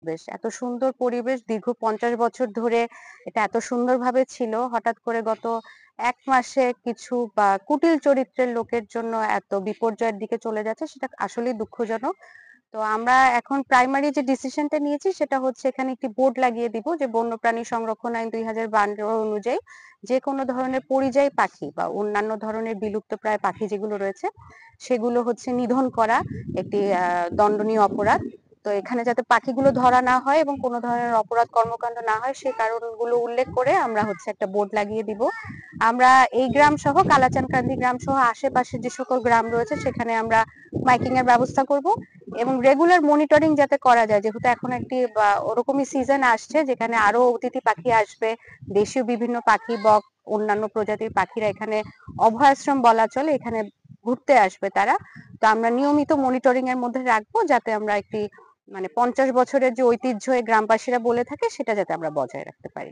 বেশ এত সুন্দর পরিবেশ দীর্ঘ 50 বছর ধরে এটা এত সুন্দরভাবে ছিল। হঠাৎ করে গত ১ মাসে কিছু বা কুটিল চরিত্রের লোকের জন্য এত বিপর্যয়ের দিকে চলে যাচ্ছে সেটা আসলেই দুঃখজনক। তো আমরা এখন প্রাইমারি যে ডিসিশনটা নিয়েছি সেটা হচ্ছে এখানে একটি বোর্ড লাগিয়ে দিব যে বন্যপ্রাণী সংরক্ষণ আইন ২০১২ অনুযায়ী যে কোনো ধরনের পরিযায়ী পাখি বা অন্যান্য ধরনের বিলুপ্তপ্রায় পাখি যেগুলো রয়েছে সেগুলো হচ্ছে নিধন করা একটি দণ্ডনীয় অপরাধ। তো এখানে যাতে পাখিগুলো ধরা না হয় এবং কোনো ধরনের অপরাধ কর্মকাণ্ড না হয় সেই কারণগুলো উল্লেখ করে আমরা হচ্ছে একটা বোর্ড লাগিয়ে দিব। আমরা এই গ্রাম সহ কালাচানকান্দি গ্রাম সহ আশেপাশে যে সকল গ্রাম রয়েছে সেখানে আমরা মাইকিং এর ব্যবস্থা করব এবং রেগুলার মনিটরিং যাতে করা যায়, যেহেতু এখন একটি ওরকমই সিজন আসছে যেখানে আরো অতিথি পাখি আসবে, দেশীয় বিভিন্ন পাখি বক অন্যান্য প্রজাতির পাখিরা এখানে অভয়াশ্রম বলা চলে এখানে ঘুরতে আসবে তারা। তো আমরা নিয়মিত মনিটরিং এর মধ্যে রাখবো যাতে আমরা একটি 50 বছরের যে ঐতিহ্য এই গ্রামবাসীরা বলে থাকে সেটা যাতে আমরা বজায় রাখতে পারি।